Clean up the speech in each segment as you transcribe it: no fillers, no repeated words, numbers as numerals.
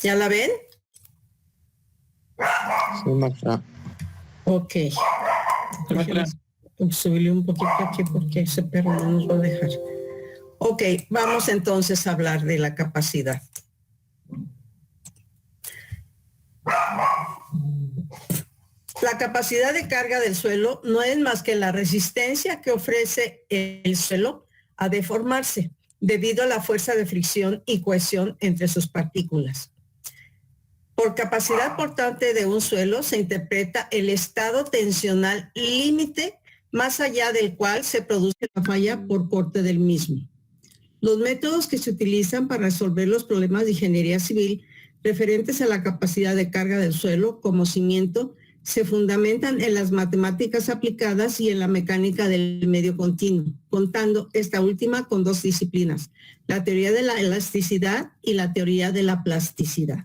¿Ya la ven? Sí, maestra. Ok. Subirle un poquito aquí porque ese perro no nos va a dejar. Ok, vamos entonces a hablar de la capacidad. La capacidad de carga del suelo no es más que la resistencia que ofrece el suelo a deformarse debido a la fuerza de fricción y cohesión entre sus partículas. Por capacidad portante de un suelo se interpreta el estado tensional límite más allá del cual se produce la falla por corte del mismo. Los métodos que se utilizan para resolver los problemas de ingeniería civil referentes a la capacidad de carga del suelo como cimiento se fundamentan en las matemáticas aplicadas y en la mecánica del medio continuo, contando esta última con dos disciplinas, la teoría de la elasticidad y la teoría de la plasticidad.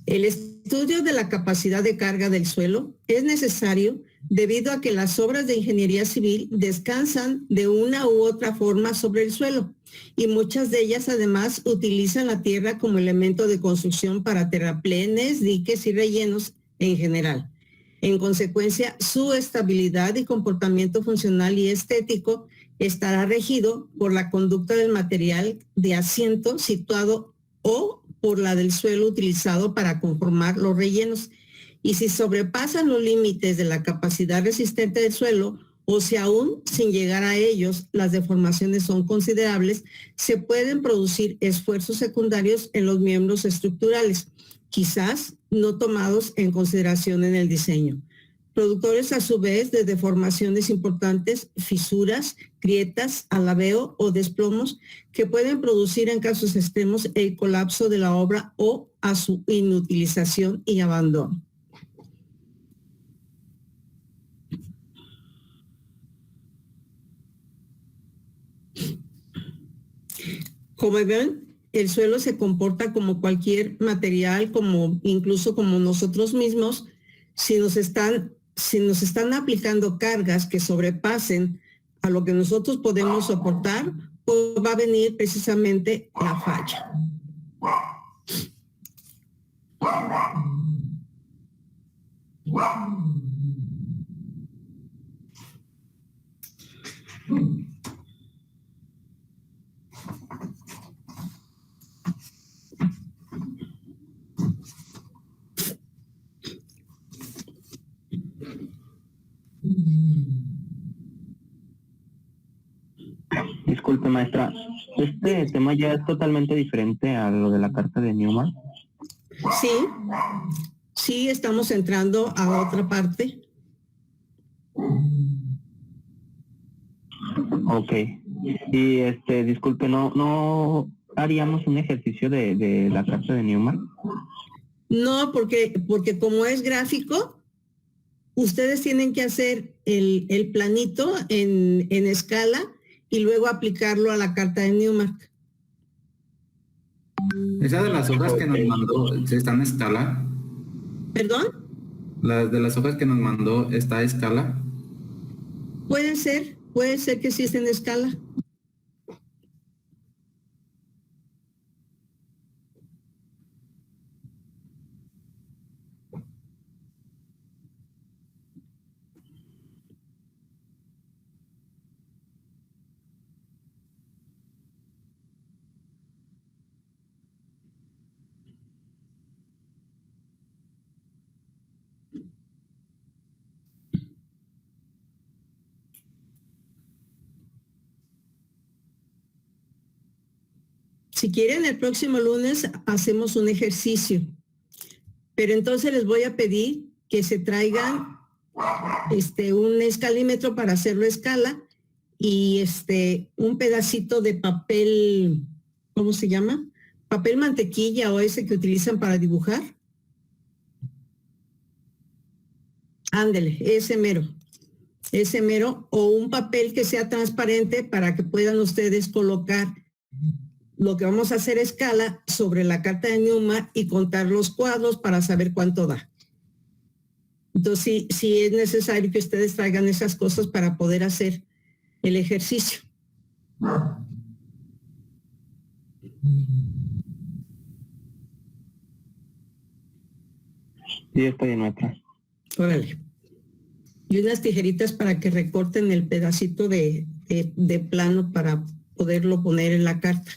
El estudio de la capacidad de carga del suelo es necesario debido a que las obras de ingeniería civil descansan de una u otra forma sobre el suelo y muchas de ellas además utilizan la tierra como elemento de construcción para terraplenes, diques y rellenos en general. En consecuencia, su estabilidad y comportamiento funcional y estético estará regido por la conducta del material de asiento situado o por la del suelo utilizado para conformar los rellenos. Y si sobrepasan los límites de la capacidad resistente del suelo, o si aún sin llegar a ellos las deformaciones son considerables, se pueden producir esfuerzos secundarios en los miembros estructurales, quizás no tomados en consideración en el diseño. Productores a su vez de deformaciones importantes, fisuras, grietas, alabeo o desplomos que pueden producir en casos extremos el colapso de la obra o a su inutilización y abandono. Como ven, el suelo se comporta como cualquier material, incluso como nosotros mismos. Si nos están aplicando cargas que sobrepasen a lo que nosotros podemos soportar, pues va a venir precisamente la falla. Disculpe, maestra. ¿Este tema ya es totalmente diferente a lo de la carta de Newman? Sí, estamos entrando a otra parte. Ok. Y disculpe, ¿no haríamos un ejercicio de la carta de Newman? No, porque como es gráfico, ustedes tienen que hacer el planito en escala y luego aplicarlo a la carta de Newmark. ¿Esa de las hojas que nos mandó está en escala? ¿Perdón? ¿Las de las hojas que nos mandó está a escala? Puede ser que sí esté en escala. Si quieren, el próximo lunes hacemos un ejercicio, pero entonces les voy a pedir que se traigan un escalímetro para hacerlo a escala y un pedacito de papel, ¿cómo se llama? Papel mantequilla o ese que utilizan para dibujar. Ándele, ese mero, o un papel que sea transparente para que puedan ustedes colocar lo que vamos a hacer es escala sobre la carta de Newman y contar los cuadros para saber cuánto da. Entonces, sí es necesario que ustedes traigan esas cosas para poder hacer el ejercicio. Sí, estoy en nuestra. Órale. Y unas tijeritas para que recorten el pedacito de plano para poderlo poner en la carta.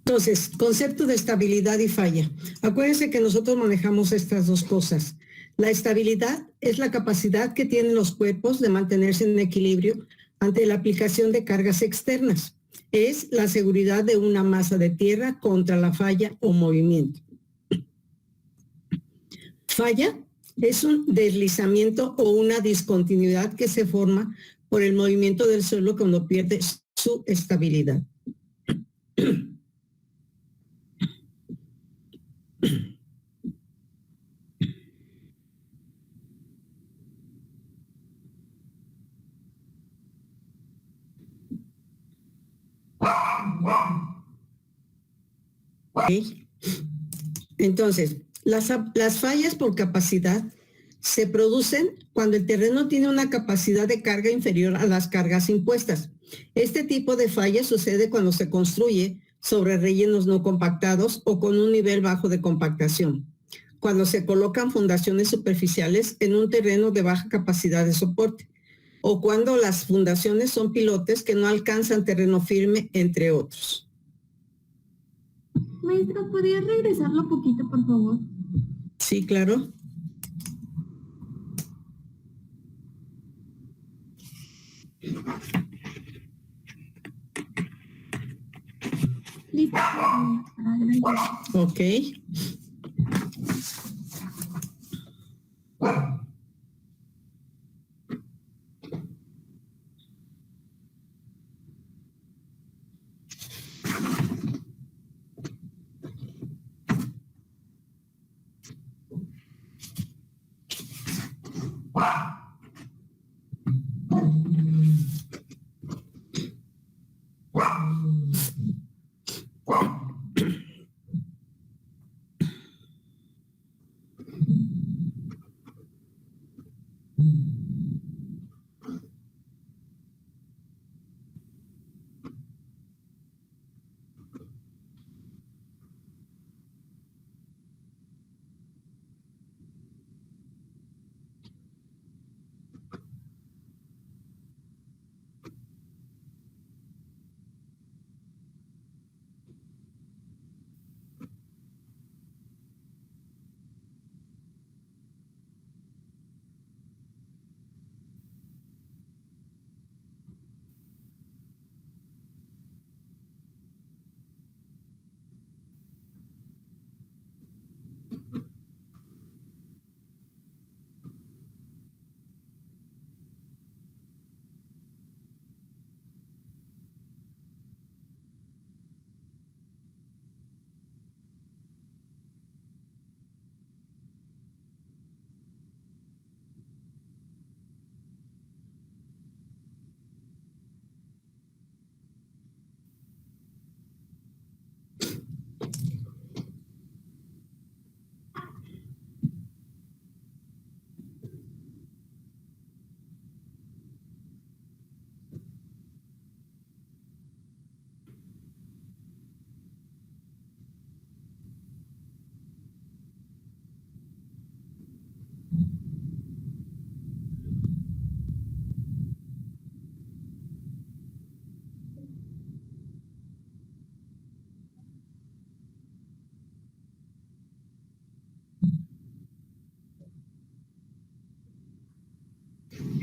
Entonces, concepto de estabilidad y falla. Acuérdense que nosotros manejamos estas dos cosas. La estabilidad es la capacidad que tienen los cuerpos de mantenerse en equilibrio ante la aplicación de cargas externas. Es la seguridad de una masa de tierra contra la falla o movimiento. Falla es un deslizamiento o una discontinuidad que se forma por el movimiento del suelo cuando pierde su estabilidad. ¿Okay? Entonces, las fallas por capacidad se producen cuando el terreno tiene una capacidad de carga inferior a las cargas impuestas. Este tipo de falla sucede cuando se construye sobre rellenos no compactados o con un nivel bajo de compactación, cuando se colocan fundaciones superficiales en un terreno de baja capacidad de soporte, o cuando las fundaciones son pilotes que no alcanzan terreno firme, entre otros. Maestra, ¿podrías regresarlo poquito, por favor? Sí, claro. Listo. Ok.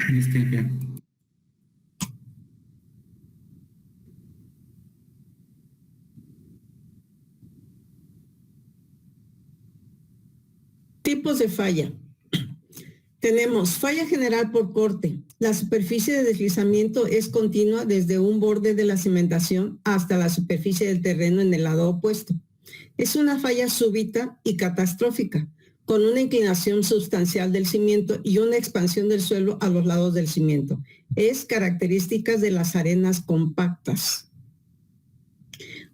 Distingue. Tipos de falla. Tenemos falla general por corte. La superficie de deslizamiento es continua desde un borde de la cimentación hasta la superficie del terreno en el lado opuesto. Es una falla súbita y catastrófica, con una inclinación sustancial del cimiento y una expansión del suelo a los lados del cimiento. Es característica de las arenas compactas.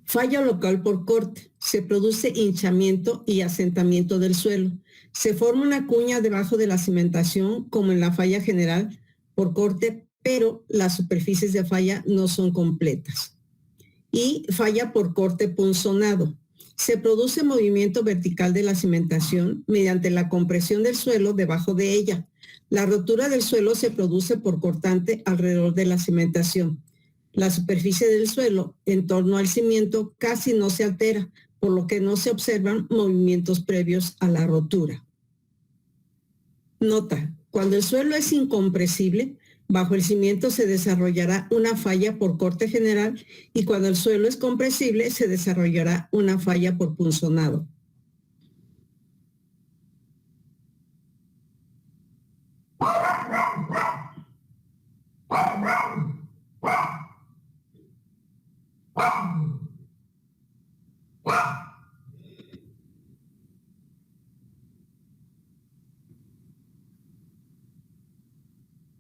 Falla local por corte. Se produce hinchamiento y asentamiento del suelo. Se forma una cuña debajo de la cimentación, como en la falla general por corte, pero las superficies de falla no son completas. Y falla por corte punzonado. Se produce movimiento vertical de la cimentación mediante la compresión del suelo debajo de ella. La rotura del suelo se produce por cortante alrededor de la cimentación. La superficie del suelo en torno al cimiento casi no se altera, por lo que no se observan movimientos previos a la rotura. Nota: cuando el suelo es incompresible, bajo el cimiento se desarrollará una falla por corte general y cuando el suelo es compresible se desarrollará una falla por punzonado.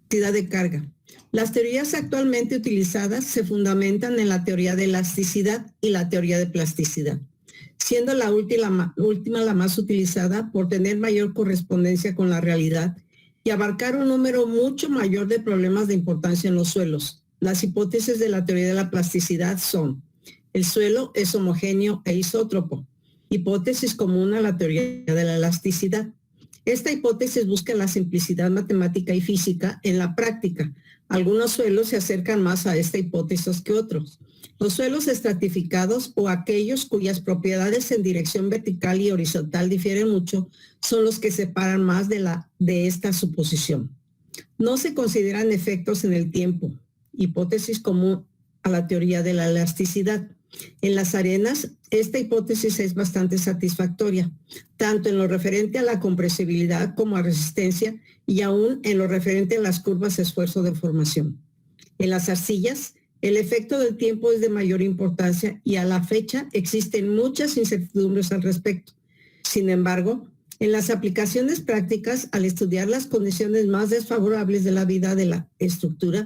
De carga. Las teorías actualmente utilizadas se fundamentan en la teoría de elasticidad y la teoría de plasticidad, siendo la última la más utilizada por tener mayor correspondencia con la realidad y abarcar un número mucho mayor de problemas de importancia en los suelos. Las hipótesis de la teoría de la plasticidad son: el suelo es homogéneo e isótropo, hipótesis común a la teoría de la elasticidad. Esta hipótesis busca la simplicidad matemática y física en la práctica. Algunos suelos se acercan más a esta hipótesis que otros. Los suelos estratificados o aquellos cuyas propiedades en dirección vertical y horizontal difieren mucho son los que separan más de esta suposición. No se consideran efectos en el tiempo, hipótesis común a la teoría de la elasticidad. En las arenas, esta hipótesis es bastante satisfactoria, tanto en lo referente a la compresibilidad como a resistencia y aún en lo referente a las curvas de esfuerzo de formación. En las arcillas, el efecto del tiempo es de mayor importancia y a la fecha existen muchas incertidumbres al respecto. Sin embargo, en las aplicaciones prácticas, al estudiar las condiciones más desfavorables de la vida de la estructura,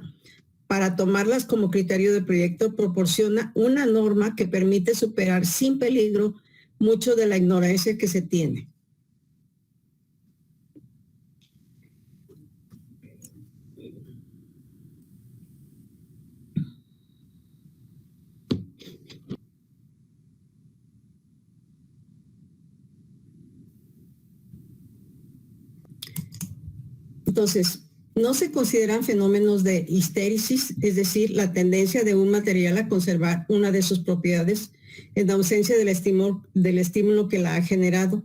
para tomarlas como criterio de proyecto, proporciona una norma que permite superar sin peligro mucho de la ignorancia que se tiene. Entonces, no se consideran fenómenos de histéresis, es decir, la tendencia de un material a conservar una de sus propiedades en ausencia del estímulo que la ha generado.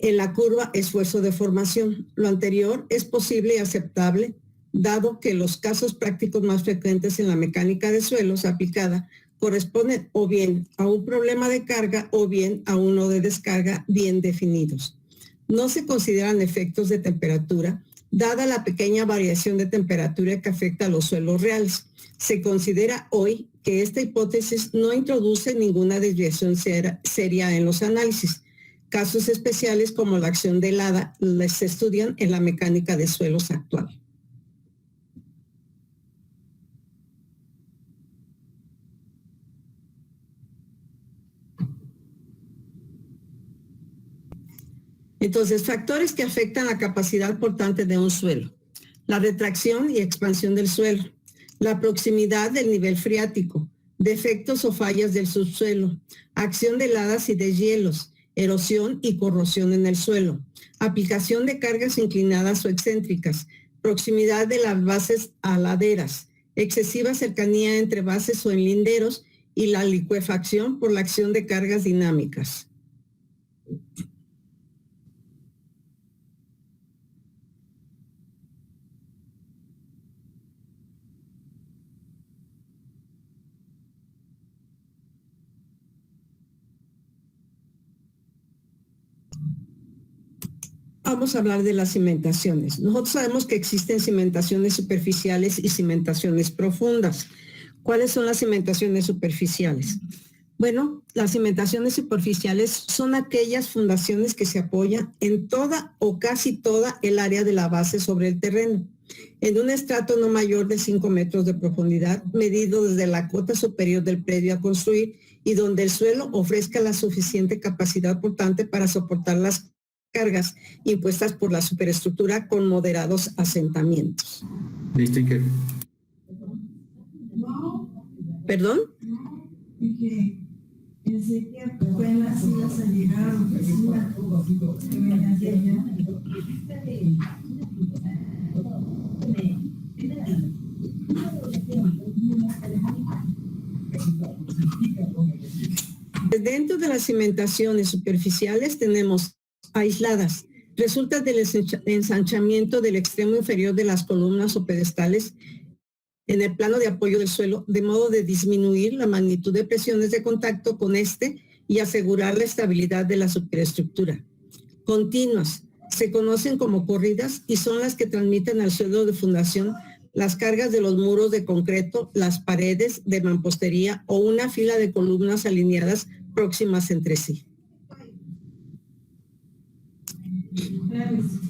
En la curva esfuerzo de formación, lo anterior es posible y aceptable, dado que los casos prácticos más frecuentes en la mecánica de suelos aplicada corresponden o bien a un problema de carga o bien a uno de descarga bien definidos. No se consideran efectos de temperatura, dada la pequeña variación de temperatura que afecta a los suelos reales. Se considera hoy que esta hipótesis no introduce ninguna desviación seria en los análisis. Casos especiales como la acción de helada se estudian en la mecánica de suelos actual. Entonces, factores que afectan la capacidad portante de un suelo: la retracción y expansión del suelo, la proximidad del nivel freático, defectos o fallas del subsuelo, acción de heladas y deshielos, erosión y corrosión en el suelo, aplicación de cargas inclinadas o excéntricas, proximidad de las bases a laderas, excesiva cercanía entre bases o en linderos y la licuefacción por la acción de cargas dinámicas. Vamos a hablar de las cimentaciones. Nosotros sabemos que existen cimentaciones superficiales y cimentaciones profundas. ¿Cuáles son las cimentaciones superficiales? Bueno, las cimentaciones superficiales son aquellas fundaciones que se apoyan en toda o casi toda el área de la base sobre el terreno, en un estrato no mayor de 5 metros de profundidad, medido desde la cota superior del predio a construir y donde el suelo ofrezca la suficiente capacidad portante para soportar las cargas impuestas por la superestructura con moderados asentamientos. Listo, Iker. ¿Perdón? Pensé que apenas ibas a llegar a la oficina, que venías de allá. Dentro de las cimentaciones superficiales tenemos aisladas. Resulta del ensanchamiento del extremo inferior de las columnas o pedestales en el plano de apoyo del suelo, de modo de disminuir la magnitud de presiones de contacto con este y asegurar la estabilidad de la superestructura. Continuas, se conocen como corridas y son las que transmiten al suelo de fundación las cargas de los muros de concreto, las paredes de mampostería o una fila de columnas alineadas próximas entre sí. Gracias.